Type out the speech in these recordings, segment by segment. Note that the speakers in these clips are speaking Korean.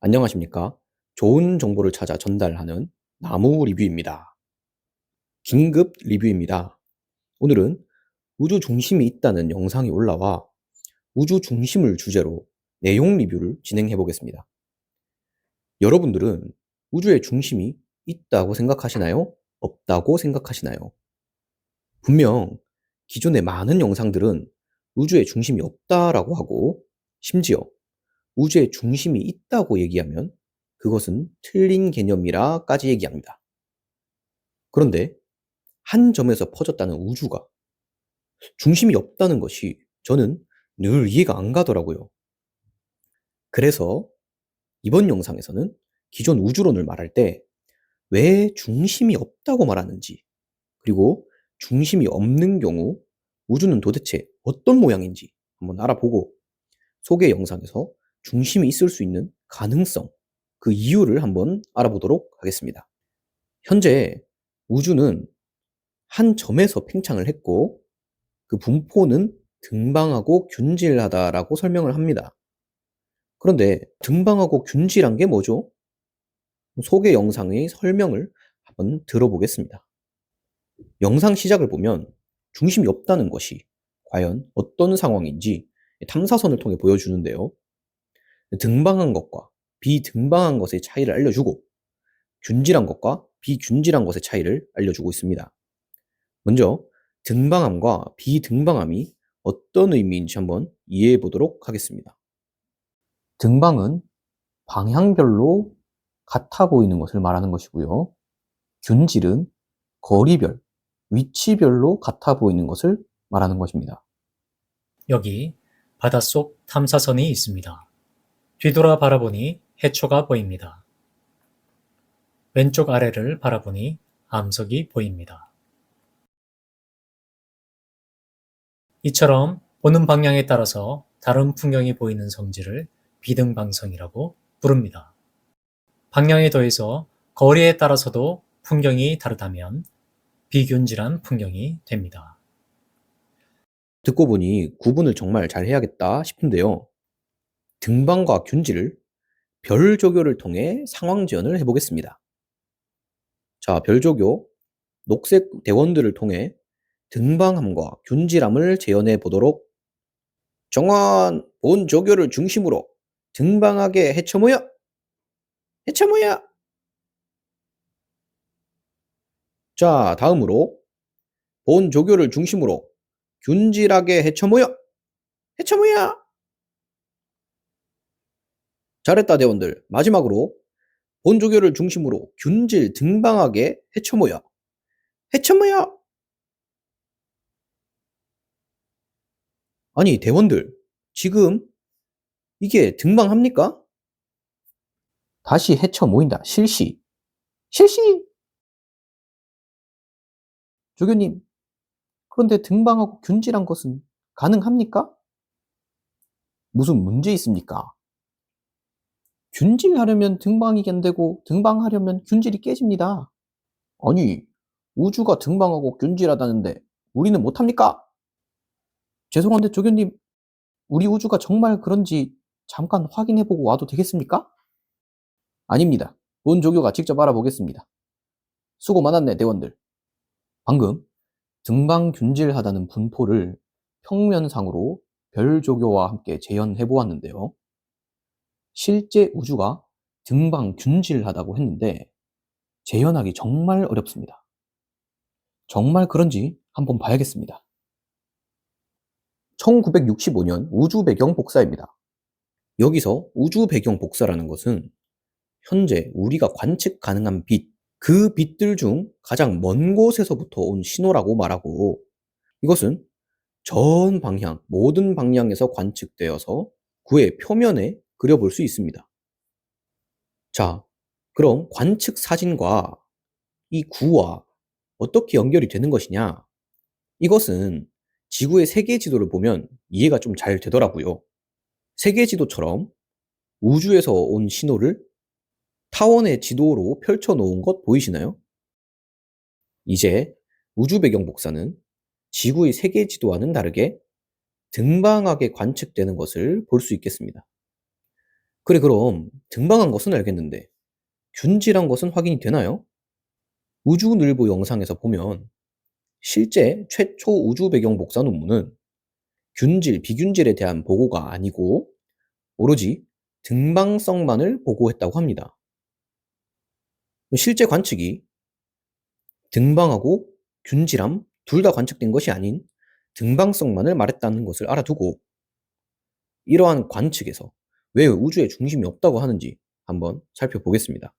안녕하십니까? 좋은 정보를 찾아 전달하는 나무 리뷰입니다. 긴급 리뷰입니다. 오늘은 우주 중심이 있다는 영상이 올라와 우주 중심을 주제로 내용 리뷰를 진행해 보겠습니다. 여러분들은 우주의 중심이 있다고 생각하시나요? 없다고 생각하시나요? 분명 기존의 많은 영상들은 우주의 중심이 없다라고 하고, 심지어 우주의 중심이 있다고 얘기하면 그것은 틀린 개념이라까지 얘기합니다. 그런데 한 점에서 퍼졌다는 우주가 중심이 없다는 것이 저는 늘 이해가 안 가더라고요. 그래서 이번 영상에서는 기존 우주론을 말할 때 왜 중심이 없다고 말하는지, 그리고 중심이 없는 경우 우주는 도대체 어떤 모양인지 한번 알아보고, 소개 영상에서 중심이 있을 수 있는 가능성, 그 이유를 한번 알아보도록 하겠습니다. 현재 우주는 한 점에서 팽창을 했고, 그 분포는 등방하고 균질하다라고 설명을 합니다. 그런데 등방하고 균질한 게 뭐죠? 소개 영상의 설명을 한번 들어보겠습니다. 영상 시작을 보면 중심이 없다는 것이 과연 어떤 상황인지 탐사선을 통해 보여주는데요. 등방한 것과 비등방한 것의 차이를 알려주고, 균질한 것과 비균질한 것의 차이를 알려주고 있습니다. 먼저 등방함과 비등방함이 어떤 의미인지 한번 이해해 보도록 하겠습니다. 등방은 방향별로 같아 보이는 것을 말하는 것이고요. 균질은 거리별, 위치별로 같아 보이는 것을 말하는 것입니다. 여기 바닷속 탐사선이 있습니다. 뒤돌아 바라보니 해초가 보입니다. 왼쪽 아래를 바라보니 암석이 보입니다. 이처럼 보는 방향에 따라서 다른 풍경이 보이는 성질을 비등방성이라고 부릅니다. 방향에 더해서 거리에 따라서도 풍경이 다르다면 비균질한 풍경이 됩니다. 듣고 보니 구분을 정말 잘 해야겠다 싶은데요. 등방과 균질을 별 조교를 통해 상황 지연을 해보겠습니다. 자, 별 조교, 녹색 대원들을 통해 등방함과 균질함을 재현해 보도록. 정원, 본 조교를 중심으로 등방하게 헤쳐모여! 헤쳐모여! 자, 다음으로 본 조교를 중심으로 균질하게 헤쳐모여! 헤쳐모여! 잘했다, 대원들. 마지막으로 본 조교를 중심으로 균질 등방하게 헤쳐모여! 헤쳐모여! 아니, 대원들, 지금 이게 등방합니까? 다시 헤쳐 모인다. 실시. 실시! 조교님, 그런데 등방하고 균질한 것은 가능합니까? 무슨 문제 있습니까? 균질하려면 등방이 안 되고 등방하려면 균질이 깨집니다. 아니, 우주가 등방하고 균질하다는데 우리는 못합니까? 죄송한데 조교님, 우리 우주가 정말 그런지 잠깐 확인해보고 와도 되겠습니까? 아닙니다. 본 조교가 직접 알아보겠습니다. 수고 많았네, 대원들. 방금 등방균질하다는 분포를 평면상으로 별 조교와 함께 재현해 보았는데요. 실제 우주가 등방균질하다고 했는데 재현하기 정말 어렵습니다. 정말 그런지 한번 봐야겠습니다. 1965년 우주 배경 복사입니다. 여기서 우주 배경 복사라는 것은 현재 우리가 관측 가능한 빛, 그 빛들 중 가장 먼 곳에서부터 온 신호라고 말하고, 이것은 전 방향, 모든 방향에서 관측되어서 구의 표면에 그려볼 수 있습니다. 자, 그럼 관측 사진과 이 구와 어떻게 연결이 되는 것이냐? 이것은 지구의 세계 지도를 보면 이해가 좀 잘 되더라고요. 세계 지도처럼 우주에서 온 신호를 타원의 지도로 펼쳐 놓은 것 보이시나요? 이제 우주 배경 복사는 지구의 세계 지도와는 다르게 등방하게 관측되는 것을 볼 수 있겠습니다. 그래, 그럼 등방한 것은 알겠는데 균질한 것은 확인이 되나요? 우주늘보 영상에서 보면 실제 최초 우주 배경 복사 논문은 균질, 비균질에 대한 보고가 아니고 오로지 등방성만을 보고했다고 합니다. 실제 관측이 등방하고 균질함 둘 다 관측된 것이 아닌 등방성만을 말했다는 것을 알아두고 이러한 관측에서 왜 우주의 중심이 없다고 하는지 한번 살펴보겠습니다.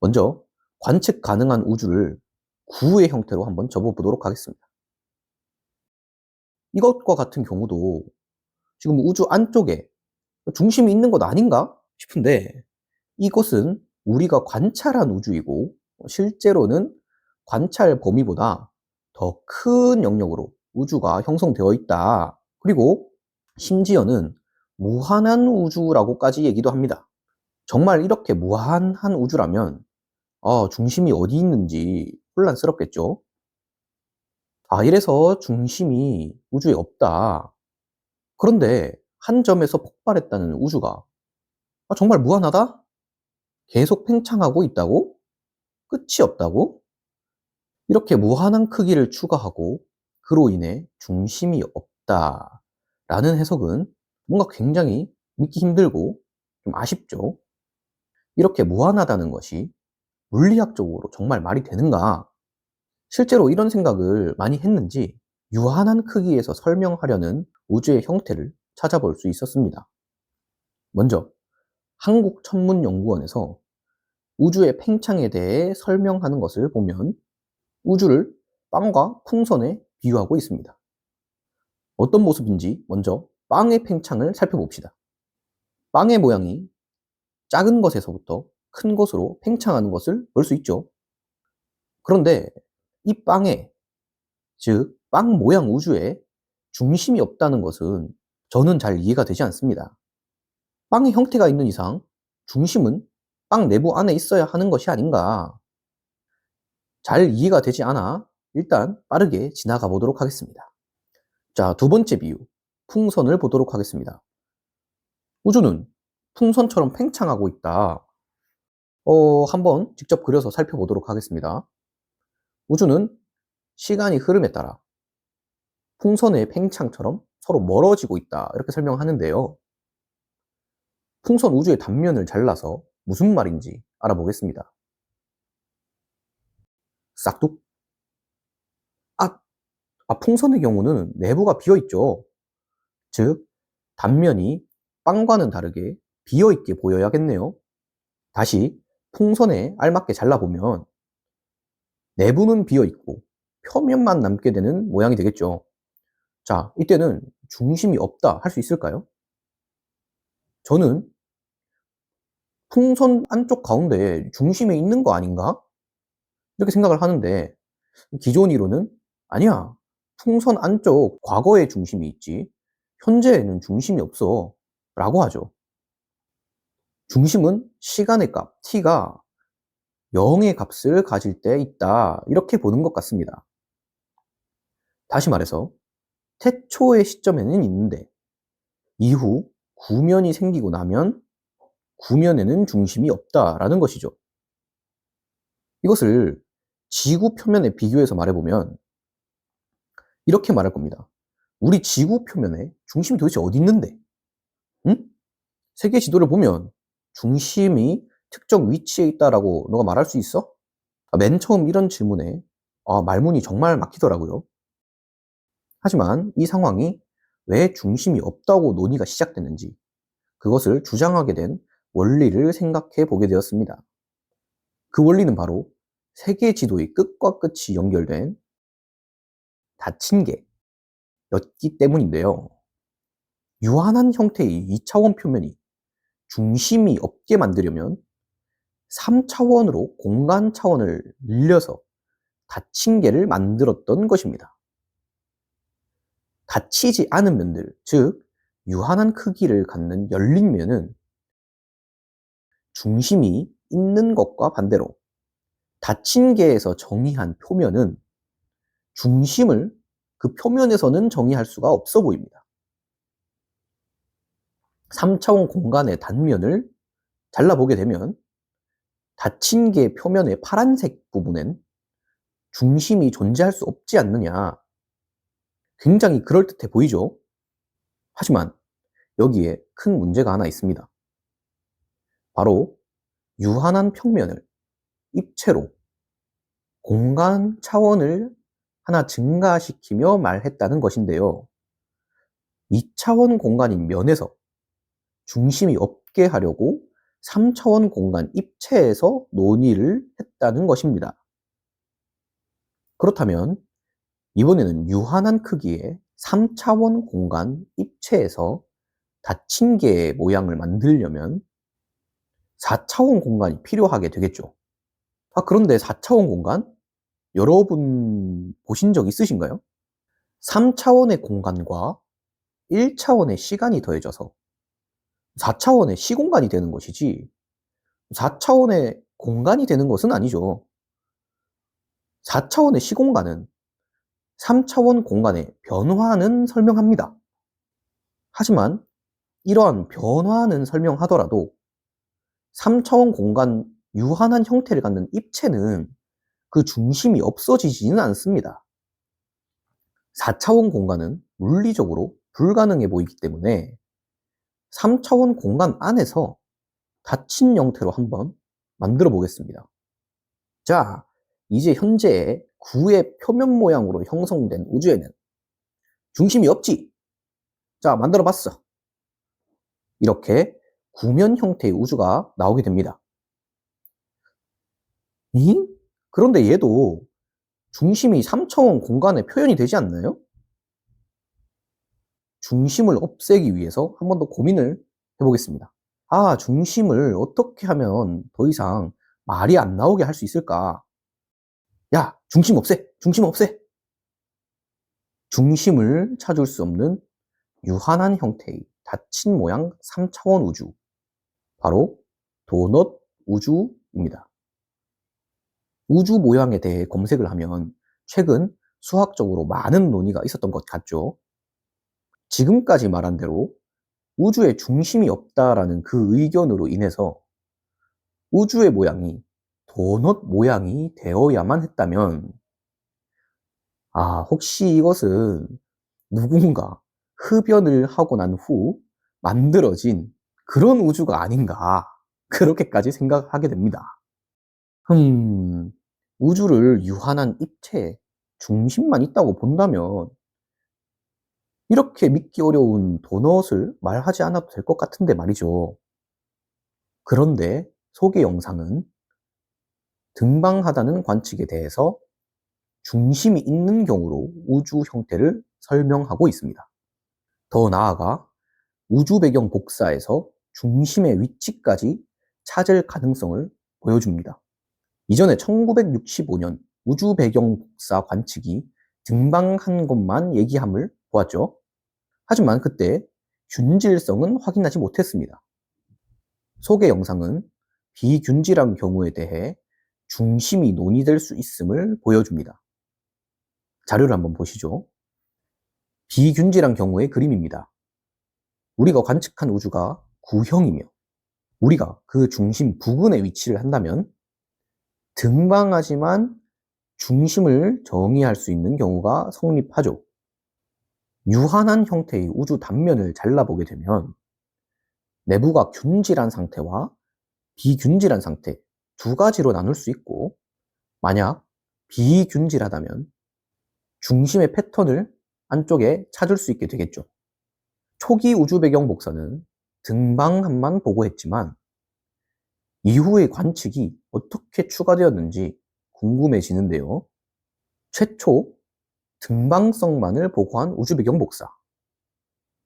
먼저 관측 가능한 우주를 구의 형태로 한번 접어보도록 하겠습니다. 이것과 같은 경우도 지금 우주 안쪽에 중심이 있는 것 아닌가 싶은데 이것은 우리가 관찰한 우주이고 실제로는 관찰 범위보다 더 큰 영역으로 우주가 형성되어 있다. 그리고 심지어는 무한한 우주라고까지 얘기도 합니다. 정말 이렇게 무한한 우주라면 중심이 어디 있는지 혼란스럽겠죠. 이래서 중심이 우주에 없다. 그런데 한 점에서 폭발했다는 우주가 정말 무한하다? 계속 팽창하고 있다고? 끝이 없다고? 이렇게 무한한 크기를 추가하고 그로 인해 중심이 없다라는 해석은 뭔가 굉장히 믿기 힘들고 좀 아쉽죠. 이렇게 무한하다는 것이 물리학적으로 정말 말이 되는가? 실제로 이런 생각을 많이 했는지 유한한 크기에서 설명하려는 우주의 형태를 찾아볼 수 있었습니다. 먼저 한국천문연구원에서 우주의 팽창에 대해 설명하는 것을 보면 우주를 빵과 풍선에 비유하고 있습니다. 어떤 모습인지 먼저 빵의 팽창을 살펴봅시다. 빵의 모양이 작은 것에서부터 큰 것으로 팽창하는 것을 볼 수 있죠. 그런데 이 빵에, 즉 빵 모양 우주에 중심이 없다는 것은 저는 잘 이해가 되지 않습니다. 빵의 형태가 있는 이상 중심은 빵 내부 안에 있어야 하는 것이 아닌가. 잘 이해가 되지 않아 일단 빠르게 지나가 보도록 하겠습니다. 자, 두 번째 비유, 풍선을 보도록 하겠습니다. 우주는 풍선처럼 팽창하고 있다. 한번 직접 그려서 살펴보도록 하겠습니다. 우주는 시간이 흐름에 따라 풍선의 팽창처럼 서로 멀어지고 있다. 이렇게 설명하는데요. 풍선 우주의 단면을 잘라서 무슨 말인지 알아보겠습니다. 싹둑. 풍선의 경우는 내부가 비어있죠. 즉, 단면이 빵과는 다르게 비어있게 보여야겠네요. 다시 풍선에 알맞게 잘라보면 내부는 비어있고 표면만 남게 되는 모양이 되겠죠. 자, 이때는 중심이 없다 할 수 있을까요? 저는 풍선 안쪽 가운데 중심이 있는 거 아닌가? 이렇게 생각을 하는데 기존 이론은 아니야. 풍선 안쪽 과거에 중심이 있지 현재에는 중심이 없어 라고 하죠. 중심은 시간의 값, t가 0의 값을 가질 때 있다 이렇게 보는 것 같습니다. 다시 말해서 태초의 시점에는 있는데 이후 구면이 생기고 나면 구면에는 중심이 없다라는 것이죠. 이것을 지구 표면에 비교해서 말해보면 이렇게 말할 겁니다. 우리 지구 표면에 중심이 도대체 어디 있는데? 응? 세계 지도를 보면 중심이 특정 위치에 있다라고 너가 말할 수 있어? 맨 처음 이런 질문에 말문이 정말 막히더라고요. 하지만 이 상황이 왜 중심이 없다고 논의가 시작됐는지 그것을 주장하게 된 원리를 생각해 보게 되었습니다. 그 원리는 바로 세계 지도의 끝과 끝이 연결된 닫힌 개였기 때문인데요. 유한한 형태의 2차원 표면이 중심이 없게 만들려면 3차원으로 공간 차원을 늘려서 닫힌 개를 만들었던 것입니다. 닫히지 않은 면들, 즉 유한한 크기를 갖는 열린 면은 중심이 있는 것과 반대로 닫힌 개에서 정의한 표면은 중심을 그 표면에서는 정의할 수가 없어 보입니다. 3차원 공간의 단면을 잘라보게 되면 닫힌 게 표면의 파란색 부분엔 중심이 존재할 수 없지 않느냐. 굉장히 그럴듯해 보이죠? 하지만 여기에 큰 문제가 하나 있습니다. 바로 유한한 평면을 입체로 공간 차원을 하나 증가시키며 말했다는 것인데요. 2차원 공간인 면에서 중심이 없게 하려고 3차원 공간 입체에서 논의를 했다는 것입니다. 그렇다면 이번에는 유한한 크기의 3차원 공간 입체에서 닫힌 개의 모양을 만들려면 4차원 공간이 필요하게 되겠죠. 그런데 4차원 공간? 여러분 보신 적 있으신가요? 3차원의 공간과 1차원의 시간이 더해져서 4차원의 시공간이 되는 것이지 4차원의 공간이 되는 것은 아니죠. 4차원의 시공간은 3차원 공간의 변화는 설명합니다. 하지만 이러한 변화는 설명하더라도 3차원 공간 유한한 형태를 갖는 입체는 그 중심이 없어지지는 않습니다. 4차원 공간은 물리적으로 불가능해 보이기 때문에 3차원 공간 안에서 닫힌 형태로 한번 만들어 보겠습니다. 자, 이제 현재 구의 표면 모양으로 형성된 우주에는 중심이 없지? 자, 만들어 봤어. 이렇게 구면 형태의 우주가 나오게 됩니다. 그런데 얘도 중심이 3차원 공간에 표현이 되지 않나요? 중심을 없애기 위해서 한 번 더 고민을 해보겠습니다. 중심을 어떻게 하면 더 이상 말이 안 나오게 할 수 있을까? 야, 중심 없애! 중심 없애! 중심을 찾을 수 없는 유한한 형태의 닫힌 모양 3차원 우주. 바로 도넛 우주입니다. 우주 모양에 대해 검색을 하면 최근 수학적으로 많은 논의가 있었던 것 같죠. 지금까지 말한 대로 우주에 중심이 없다라는 그 의견으로 인해서 우주의 모양이 도넛 모양이 되어야만 했다면, 혹시 이것은 누군가 흡연을 하고 난 후 만들어진 그런 우주가 아닌가, 그렇게까지 생각하게 됩니다. 우주를 유한한 입체에 중심만 있다고 본다면 이렇게 믿기 어려운 도넛을 말하지 않아도 될 것 같은데 말이죠. 그런데 소개 영상은 등방하다는 관측에 대해서 중심이 있는 경우로 우주 형태를 설명하고 있습니다. 더 나아가 우주 배경 복사에서 중심의 위치까지 찾을 가능성을 보여줍니다. 이전에 1965년 우주 배경 복사 관측이 등방한 것만 얘기함을 보았죠. 하지만 그때 균질성은 확인하지 못했습니다. 소개 영상은 비균질한 경우에 대해 중심이 논의될 수 있음을 보여줍니다. 자료를 한번 보시죠. 비균질한 경우의 그림입니다. 우리가 관측한 우주가 구형이며 우리가 그 중심 부근에 위치를 한다면 등방하지만 중심을 정의할 수 있는 경우가 성립하죠. 유한한 형태의 우주 단면을 잘라보게 되면 내부가 균질한 상태와 비균질한 상태 두 가지로 나눌 수 있고, 만약 비균질하다면 중심의 패턴을 안쪽에 찾을 수 있게 되겠죠. 초기 우주 배경 복사는 등방함만 보고했지만 이후의 관측이 어떻게 추가되었는지 궁금해지는데요. 최초 등방성만을 보고한 우주 배경 복사,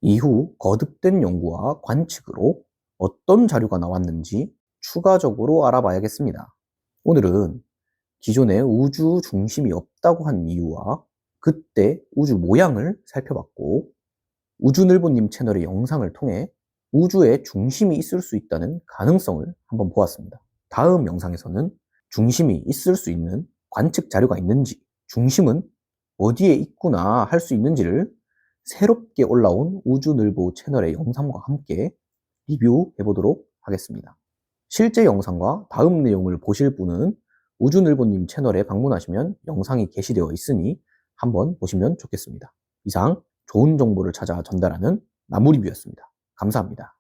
이후 거듭된 연구와 관측으로 어떤 자료가 나왔는지 추가적으로 알아봐야겠습니다. 오늘은 기존에 우주 중심이 없다고 한 이유와 그때 우주 모양을 살펴봤고, 우주늘보님 채널의 영상을 통해 우주에 중심이 있을 수 있다는 가능성을 한번 보았습니다. 다음 영상에서는 중심이 있을 수 있는 관측 자료가 있는지, 중심은 어디에 있구나 할 수 있는지를 새롭게 올라온 우주늘보 채널의 영상과 함께 리뷰해 보도록 하겠습니다. 실제 영상과 다음 내용을 보실 분은 우주늘보님 채널에 방문하시면 영상이 게시되어 있으니 한번 보시면 좋겠습니다. 이상 좋은 정보를 찾아 전달하는 나무리뷰였습니다. 감사합니다.